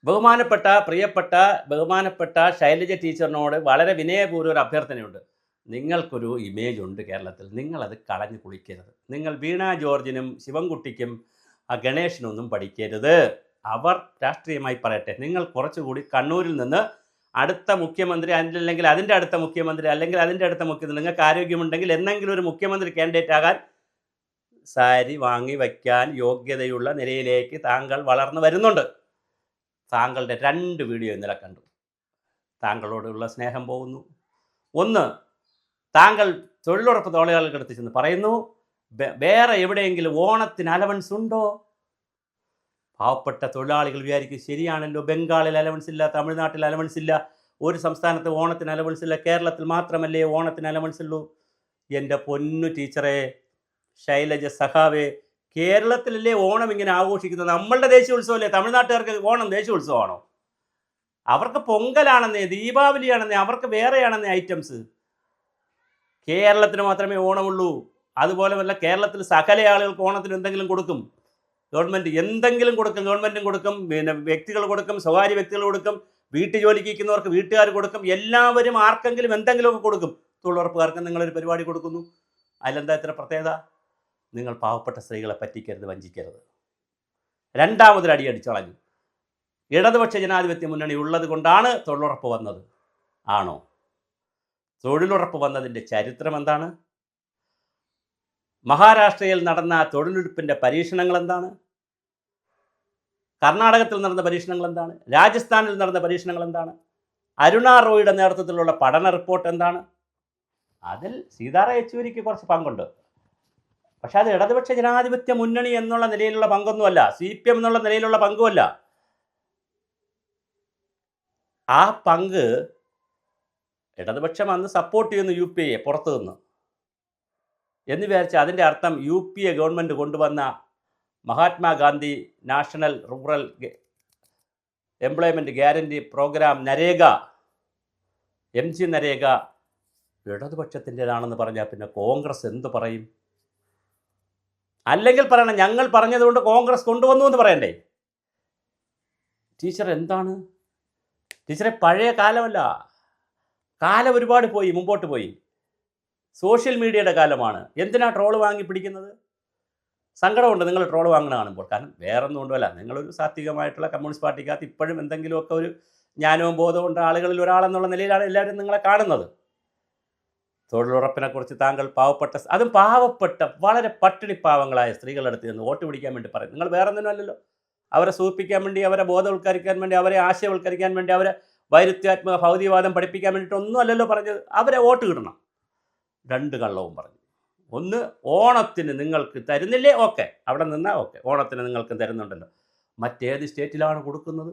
ബഹുമാനപ്പെട്ട ശൈലജ ടീച്ചറിനോട് വളരെ വിനയപൂർവ്വം ഒരു അഭ്യർത്ഥനയുണ്ട്. നിങ്ങൾക്കൊരു ഇമേജ് ഉണ്ട് കേരളത്തിൽ. നിങ്ങളത് കളഞ്ഞു കുളിക്കരുത്. നിങ്ങൾ വീണ ജോർജിനും ശിവൻകുട്ടിക്കും ഗണേശനൊന്നും പഠിക്കരുത്. അവർ രാഷ്ട്രീയമായി പറയട്ടെ. നിങ്ങൾ കുറച്ചുകൂടി കണ്ണൂരിൽ നിന്ന് അടുത്ത മുഖ്യമന്ത്രി, അല്ലെങ്കിൽ അതിൻ്റെ അടുത്ത മുഖ്യമന്ത്രി, അല്ലെങ്കിൽ അതിൻ്റെ അടുത്ത മുഖ്യമന്ത്രി, നിങ്ങൾക്ക് ആരോഗ്യമുണ്ടെങ്കിൽ എന്നെങ്കിലും ഒരു മുഖ്യമന്ത്രി കാൻഡിഡേറ്റ് ആകാൻ സാരി വാങ്ങി വയ്ക്കാൻ യോഗ്യതയുള്ള നിലയിലേക്ക് താങ്കൾ വളർന്നു വരുന്നുണ്ട്. താങ്കളുടെ 2 വീഡിയോ ഇന്നലെ കണ്ടു. താങ്കളോടുള്ള സ്നേഹം പോകുന്നു. ഒന്ന്, താങ്കൾ തൊഴിലുറപ്പ് തൊഴിലാളികളുടെ അടുത്ത് ചെന്ന് പറയുന്നു, വേറെ എവിടെയെങ്കിലും ഓണത്തിന് അലവൻസ് ഉണ്ടോ? പാവപ്പെട്ട തൊഴിലാളികൾ വിചാരിക്കും ശരിയാണല്ലോ, ബംഗാളിൽ അലവൻസ് ഇല്ല, തമിഴ്നാട്ടിൽ അലവൻസ് ഇല്ല, ഒരു സംസ്ഥാനത്ത് ഓണത്തിന് അലവൻസ് ഇല്ല, കേരളത്തിൽ മാത്രമല്ലേ ഓണത്തിന് അലവൻസ് ഉള്ളൂ. എൻ്റെ പൊന്നു ടീച്ചറെ, ശൈലജ സഖാവേ, കേരളത്തിലല്ലേ ഓണം ഇങ്ങനെ ആഘോഷിക്കുന്നത്? നമ്മളുടെ ദേശീയോത്സവമല്ലേ? തമിഴ്നാട്ടുകാർക്ക് ഓണം ദേശീയോത്സവമാണോ? അവർക്ക് പൊങ്കലാണെന്നേ, ദീപാവലിയാണെന്നേ, അവർക്ക് വേറെയാണെന്നേ ഐറ്റംസ്. കേരളത്തിന് മാത്രമേ ഓണമുള്ളൂ. അതുപോലെ വല്ല കേരളത്തിൽ സകല ആളുകൾക്ക് ഓണത്തിന് എന്തെങ്കിലും കൊടുക്കും. ഗവൺമെൻറ് എന്തെങ്കിലും കൊടുക്കും. ഗവൺമെൻറ്റും കൊടുക്കും, പിന്നെ വ്യക്തികൾ കൊടുക്കും, സ്വകാര്യ വ്യക്തികൾ കൊടുക്കും, വീട്ടു ജോലിക്ക് ഇരിക്കുന്നവർക്ക് വീട്ടുകാർ കൊടുക്കും. എല്ലാവരും ആർക്കെങ്കിലും എന്തെങ്കിലുമൊക്കെ കൊടുക്കും. തൊഴിലുറപ്പുകാർക്ക് നിങ്ങളൊരു പരിപാടി കൊടുക്കുന്നു. അതിലെന്താ ഇത്ര പ്രത്യേകത? നിങ്ങൾ പാവപ്പെട്ട സ്ത്രീകളെ പറ്റിക്കരുത്, വഞ്ചിക്കരുത്. രണ്ടാമതൊരു അടി അടിച്ചു കളഞ്ഞു. ഇടതുപക്ഷ ജനാധിപത്യ മുന്നണി ഉള്ളത് കൊണ്ടാണ് തൊഴിലുറപ്പ് വന്നത്. ആണോ? തൊഴിലുറപ്പ് വന്നതിൻ്റെ ചരിത്രം എന്താണ്? മഹാരാഷ്ട്രയിൽ നടന്ന തൊഴിലുറപ്പിൻ്റെ പരീക്ഷണങ്ങൾ എന്താണ്? കർണാടകത്തിൽ നടന്ന പരീക്ഷണങ്ങൾ എന്താണ്? രാജസ്ഥാനിൽ നടന്ന പരീക്ഷണങ്ങൾ എന്താണ്? അരുണ റോയുടെ നേതൃത്വത്തിലുള്ള പഠന റിപ്പോർട്ട് എന്താണ്? അതിൽ സീതാറാം യെച്ചൂരിക്ക് കുറച്ച് പങ്കുണ്ട്. പക്ഷെ അത് ഇടതുപക്ഷ ജനാധിപത്യ മുന്നണി എന്നുള്ള നിലയിലുള്ള പങ്കൊന്നുമല്ല, CPM എന്നുള്ള നിലയിലുള്ള പങ്കുമല്ല. ആ പങ്ക് ഇടതുപക്ഷം അന്ന് സപ്പോർട്ട് ചെയ്യുന്നു UPA പുറത്തു നിന്ന് എന്ന് വിചാരിച്ചാൽ അതിൻ്റെ അർത്ഥം UPA ഗവൺമെൻറ് കൊണ്ടുവന്ന Mahatma Gandhi national rural employment guarantee programme NREGA, MG NREGA ഇടതുപക്ഷത്തിൻ്റെതാണെന്ന് പറഞ്ഞാൽ പിന്നെ കോൺഗ്രസ് എന്ത് പറയും? അല്ലെങ്കിൽ പറയണം, ഞങ്ങൾ പറഞ്ഞതുകൊണ്ട് കോൺഗ്രസ് കൊണ്ടുവന്നു എന്ന് പറയണ്ടേ? ടീച്ചർ എന്താണ് ടീച്ചറെ? പഴയ കാലമല്ല, കാലം ഒരുപാട് പോയി, മുമ്പോട്ട് പോയി. സോഷ്യൽ മീഡിയയുടെ കാലമാണ്. എന്തിനാ ട്രോള് വാങ്ങി പിടിക്കുന്നത്? സങ്കടമുണ്ട് നിങ്ങൾ ട്രോള് വാങ്ങണ കാണുമ്പോൾ. കാരണം വേറൊന്നും കൊണ്ടുമല്ല, നിങ്ങളൊരു സാത്വികമായിട്ടുള്ള കമ്മ്യൂണിസ്റ്റ് പാർട്ടിക്കകത്ത് ഇപ്പോഴും എന്തെങ്കിലുമൊക്കെ ഒരു ജ്ഞാനവും ബോധവും ഉണ്ട് ആളുകളിൽ ഒരാളെന്നുള്ള നിലയിലാണ് എല്ലാവരും നിങ്ങളെ കാണുന്നത്. തൊഴിലുറപ്പിനെക്കുറിച്ച് താങ്കൾ അതും പാവപ്പെട്ട വളരെ പട്ടിണിപ്പാവങ്ങളായ സ്ത്രീകളുടെ അടുത്ത് നിന്ന് വോട്ട് പിടിക്കാൻ വേണ്ടി പറയും. നിങ്ങൾ വേറെ ഒന്നും അല്ലല്ലോ. അവരെ സൂചിപ്പിക്കാൻ വേണ്ടി, അവരെ ബോധവൽക്കരിക്കാൻ വേണ്ടി, അവരെ ആശയവൽക്കരിക്കാൻ വേണ്ടി, അവരെ വൈരുദ്ധ്യാത്മക ഭൗതികവാദം പഠിപ്പിക്കാൻ വേണ്ടിയിട്ടൊന്നും അല്ലല്ലോ പറഞ്ഞത്. അവരെ വോട്ട് കിട്ടണം. 2 കള്ളവും പറഞ്ഞു. ഒന്ന്, ഓണത്തിന് നിങ്ങൾക്ക് തരുന്നില്ലേ? ഓക്കെ, അവിടെ നിന്നാൽ ഓക്കെ, ഓണത്തിന് നിങ്ങൾക്ക് തരുന്നുണ്ടല്ലോ. മറ്റേത് സ്റ്റേറ്റിലാണ് കൊടുക്കുന്നത്?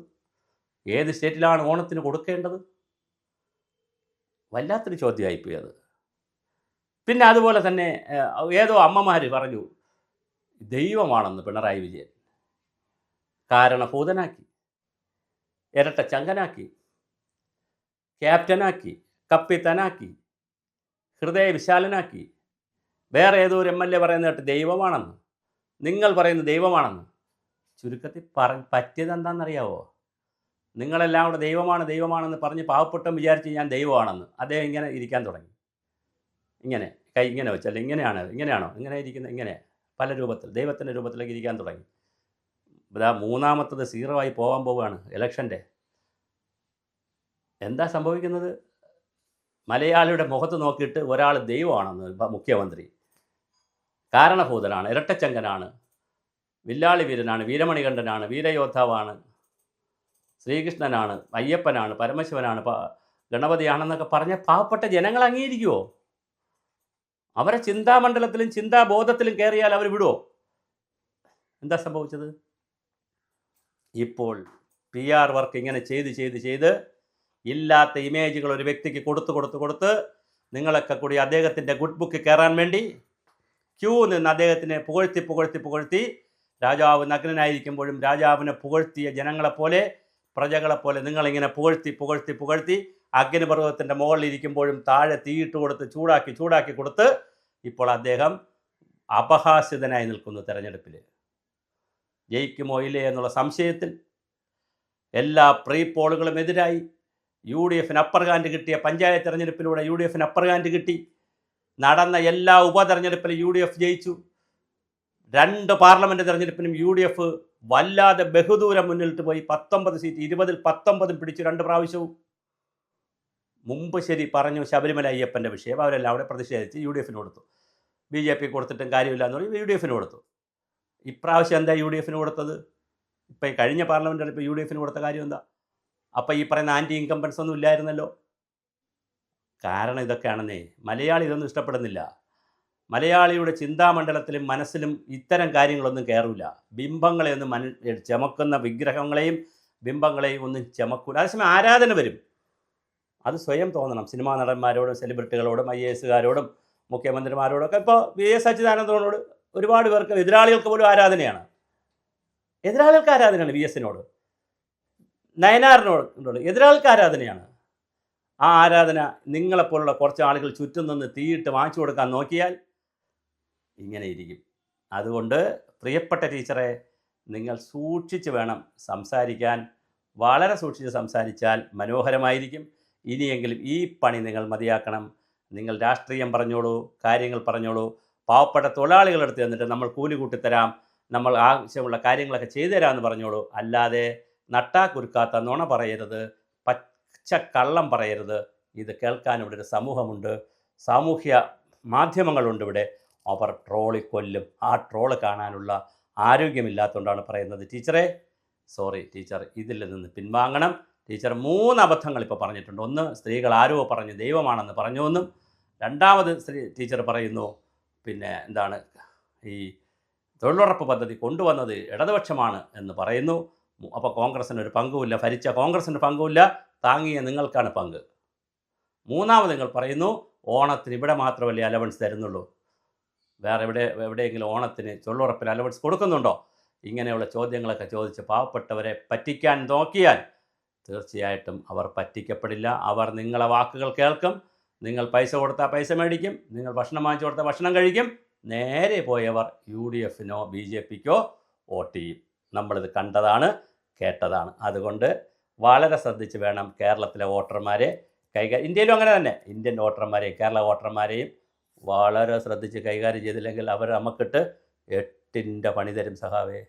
ഏത് സ്റ്റേറ്റിലാണ് ഓണത്തിന് കൊടുക്കേണ്ടത്? വല്ലാത്തൊരു ചോദ്യമായിപ്പോയി അത്. പിന്നെ അതുപോലെ തന്നെ ഏതോ അമ്മമാർ പറഞ്ഞു ദൈവമാണെന്ന് പിണറായി വിജയൻ. കാരണഭൂതനാക്കി, ഇരട്ടച്ചങ്കനാക്കി, ക്യാപ്റ്റനാക്കി, കപ്പിത്തനാക്കി, ഹൃദയവിശാലനാക്കി. വേറെ ഏതോ ഒരു MLA പറയുന്ന കേട്ട് ദൈവമാണെന്ന്. നിങ്ങൾ പറയുന്നത് ദൈവമാണെന്ന്. ചുരുക്കത്തിൽ പറ്റിയത് എന്താണെന്നറിയാവോ? നിങ്ങളെല്ലാം കൂടെ ദൈവമാണെന്ന് പറഞ്ഞ് പാവപ്പെട്ടം വിചാരിച്ച് ഞാൻ ദൈവമാണെന്ന്. അദ്ദേഹം ഇങ്ങനെ ഇരിക്കാൻ തുടങ്ങി. ഇങ്ങനെ കൈ ഇങ്ങനെ വെച്ചല്ല, ഇങ്ങനെയാണോ ഇങ്ങനെ ഇരിക്കുന്നത്? ഇങ്ങനെ പല രൂപത്തിൽ, ദൈവത്തിൻ്റെ രൂപത്തിലേക്ക് ഇരിക്കാൻ തുടങ്ങി. ഇതാ 3ാമത്തത് 0 ആയി പോകാൻ പോവുകയാണ് ഇലക്ഷൻ്റെ. എന്താ സംഭവിക്കുന്നത്? മലയാളിയുടെ മുഖത്ത് നോക്കിയിട്ട് ഒരാൾ ദൈവമാണെന്ന് മുഖ്യമന്ത്രി, കാരണഭൂതനാണ്, ഇരട്ടച്ചങ്കനാണ്, വില്ലാളി വീരനാണ്, വീരമണികണ്ഠനാണ്, വീരയോദ്ധാവാണ്, ശ്രീകൃഷ്ണനാണ്, അയ്യപ്പനാണ്, പരമശിവനാണ്, ഗണപതിയാണെന്നൊക്കെ പറഞ്ഞ പാവപ്പെട്ട ജനങ്ങൾ അംഗീകരിക്കുമോ? അവരെ ചിന്താമണ്ഡലത്തിലും ചിന്താബോധത്തിലും കയറിയാൽ അവർ വിടുമോ? എന്താ സംഭവിച്ചത്? ഇപ്പോൾ PR വർക്ക് ഇങ്ങനെ ചെയ്ത് ഇല്ലാത്ത ഇമേജുകൾ ഒരു വ്യക്തിക്ക് കൊടുത്ത് നിങ്ങളൊക്കെ കൂടി അദ്ദേഹത്തിൻ്റെ ഗുഡ് ബുക്ക് കയറാൻ വേണ്ടി ക്യൂ നിന്ന് അദ്ദേഹത്തിനെ പുകഴ്ത്തി രാജാവ് നഗ്നനായിരിക്കുമ്പോഴും രാജാവിനെ പുകഴ്ത്തിയ ജനങ്ങളെപ്പോലെ, പ്രജകളെപ്പോലെ നിങ്ങളിങ്ങനെ പുകഴ്ത്തി അഗ്നിപർവ്വതത്തിൻ്റെ മുകളിലിരിക്കുമ്പോഴും താഴെ തീയിട്ട് കൊടുത്ത് ചൂടാക്കി കൊടുത്ത് ഇപ്പോൾ അദ്ദേഹം അപഹാസ്യതനായി നിൽക്കുന്നു. തെരഞ്ഞെടുപ്പിൽ ജയിക്കുമോ ഇല്ലേ എന്നുള്ള സംശയത്തിൽ എല്ലാ പ്രീ പോളുകളും എതിരായി. യു ഡി എഫിന് അപ്പർ ഹാൻഡ് കിട്ടിയ പഞ്ചായത്ത് തെരഞ്ഞെടുപ്പിലൂടെ യു ഡി എഫിന് അപ്പർ ഹാൻഡ് കിട്ടി. നടന്ന എല്ലാ ഉപതെരഞ്ഞെടുപ്പിലും യു ഡി എഫ് ജയിച്ചു. 2 പാർലമെൻറ്റ് തെരഞ്ഞെടുപ്പിനും യു ഡി എഫ് വല്ലാതെ ബഹുദൂരം മുന്നിട്ട് പോയി. 19 സീറ്റ്, 20-ൽ 19 പിടിച്ചു 2 പ്രാവശ്യവും. മുമ്പ് ശരി പറഞ്ഞു ശബരിമല അയ്യപ്പൻ്റെ വിഷയം, അവരെല്ലാം അവിടെ പ്രതിഷേധിച്ച് യു ഡി എഫിന് കൊടുത്തു. ബി ജെ പി കൊടുത്തിട്ടും കാര്യമില്ല എന്ന് പറഞ്ഞ് യു ഡി എഫിന് കൊടുത്തു. ഇപ്രാവശ്യം എന്താ യു ഡി എഫിന് കൊടുത്തത്? ഇപ്പം ഈ കഴിഞ്ഞ പാർലമെൻറ്റിൽ ഇപ്പോൾ യു ഡി എഫിന് കൊടുത്ത കാര്യം എന്താ? അപ്പം ഈ പറയുന്ന ആൻറ്റി ഇൻകംബൻസ് ഒന്നും ഇല്ലായിരുന്നല്ലോ. കാരണം ഇതൊക്കെയാണെന്നേ, മലയാളി ഇതൊന്നും ഇഷ്ടപ്പെടുന്നില്ല. മലയാളിയുടെ ചിന്താമണ്ഡലത്തിലും മനസ്സിലും ഇത്തരം കാര്യങ്ങളൊന്നും കയറില്ല. ബിംബങ്ങളെയൊന്നും ചമക്കുന്ന വിഗ്രഹങ്ങളെയും ബിംബങ്ങളെയും ഒന്നും ചമക്കൂല. അതേസമയം ആരാധന വരും, അത് സ്വയം തോന്നണം. സിനിമാ നടന്മാരോടും സെലിബ്രിറ്റികളോടും IAS മുഖ്യമന്ത്രിമാരോടൊക്കെ ഇപ്പോൾ VS അച്യുതാനന്ദനോട് ഒരുപാട് പേർക്ക്, എതിരാളികൾക്ക് പോലും ആരാധനയാണ്. എതിരാളികൾക്ക് ആരാധനയാണ് VSനോട്, നയനാറിനോട് എതിരാളികൾക്ക് ആരാധനയാണ്. ആ ആരാധന നിങ്ങളെപ്പോലുള്ള കുറച്ച് ആളുകൾ ചുറ്റും നിന്ന് തീയിട്ട് വാങ്ങിച്ചു കൊടുക്കാൻ നോക്കിയാൽ ഇങ്ങനെ ഇരിക്കും. അതുകൊണ്ട് പ്രിയപ്പെട്ട ടീച്ചറെ, നിങ്ങൾ സൂക്ഷിച്ച് വേണം സംസാരിക്കാൻ. വളരെ സൂക്ഷിച്ച് സംസാരിച്ചാൽ മനോഹരമായിരിക്കും. ഇനിയെങ്കിലും ഈ പണി നിങ്ങൾ മതിയാക്കണം. നിങ്ങൾ രാഷ്ട്രീയം പറഞ്ഞോളൂ, കാര്യങ്ങൾ പറഞ്ഞോളൂ. പാവപ്പെട്ട തൊഴിലാളികളെടുത്ത് തന്നിട്ട് നമ്മൾ കൂലി കൂട്ടിത്തരാം, നമ്മൾ ആവശ്യമുള്ള കാര്യങ്ങളൊക്കെ ചെയ്തു തരാമെന്ന് പറഞ്ഞോളൂ. അല്ലാതെ നട്ടാ കുരുക്കാത്ത നുണ പറയരുത്, പച്ച കള്ളം പറയരുത്. ഇത് കേൾക്കാൻ ഇവിടെ ഒരു സമൂഹമുണ്ട്, സാമൂഹ്യ മാധ്യമങ്ങളുണ്ട് ഇവിടെ. അവർ ട്രോളിക്കൊല്ലും. ആ ട്രോള് കാണാനുള്ള ആരോഗ്യമില്ലാത്തതുകൊണ്ടാണ് പറയുന്നത്. ടീച്ചറെ, സോറി ടീച്ചർ, ഇതിൽ നിന്ന് പിൻവാങ്ങണം. ടീച്ചർ 3 അബദ്ധങ്ങൾ ഇപ്പോൾ പറഞ്ഞിട്ടുണ്ട്. ഒന്ന്, സ്ത്രീകൾ ആരോ പറഞ്ഞു ദൈവമാണെന്ന് പറഞ്ഞു എന്നും. രണ്ടാമത് ടീച്ചർ പറയുന്നു പിന്നെ എന്താണ്, ഈ തൊഴിലുറപ്പ് പദ്ധതി കൊണ്ടുവന്നത് ഇടതുപക്ഷമാണ് എന്ന് പറയുന്നു. അപ്പോൾ കോൺഗ്രസിനൊരു പങ്കുമില്ല, ഭരിച്ച കോൺഗ്രസിന് പങ്കുമില്ല, താങ്ങിയ നിങ്ങൾക്കാണ് പങ്ക്. മൂന്നാമത് നിങ്ങൾ പറയുന്നു ഓണത്തിന് ഇവിടെ മാത്രമല്ലേ അലവൻസ് തരുന്നുള്ളൂ, വേറെ എവിടെയെങ്കിലും ഓണത്തിന് തൊഴിലുറപ്പിന് അലവൻസ് കൊടുക്കുന്നുണ്ടോ? ഇങ്ങനെയുള്ള ചോദ്യങ്ങളൊക്കെ ചോദിച്ച് പാവപ്പെട്ടവരെ പറ്റിക്കാൻ നോക്കിയാൽ തീർച്ചയായിട്ടും അവർ പറ്റിക്കപ്പെടില്ല. അവർ നിങ്ങളെ വാക്കുകൾ കേൾക്കും. നിങ്ങൾ പൈസ കൊടുത്താൽ പൈസ മേടിക്കും, നിങ്ങൾ ഭക്ഷണം വാങ്ങിച്ചു കൊടുത്താൽ ഭക്ഷണം കഴിക്കും. നേരെ പോയവർ UDFനോ BJPക്കോ വോട്ട് ചെയ്യും. നമ്മളിത് കണ്ടതാണ്, കേട്ടതാണ്. അതുകൊണ്ട് വളരെ ശ്രദ്ധിച്ച് വേണം കേരളത്തിലെ വോട്ടർമാരെ കൈകാര്യം. ഇന്ത്യയിലും അങ്ങനെ തന്നെ, ഇന്ത്യൻ വോട്ടർമാരെയും കേരള വോട്ടർമാരെയും വളരെ ശ്രദ്ധിച്ച് കൈകാര്യം ചെയ്തില്ലെങ്കിൽ അവർ നമുക്കിട്ട് 8ൻ്റെ പണി തരും സഹാവേ.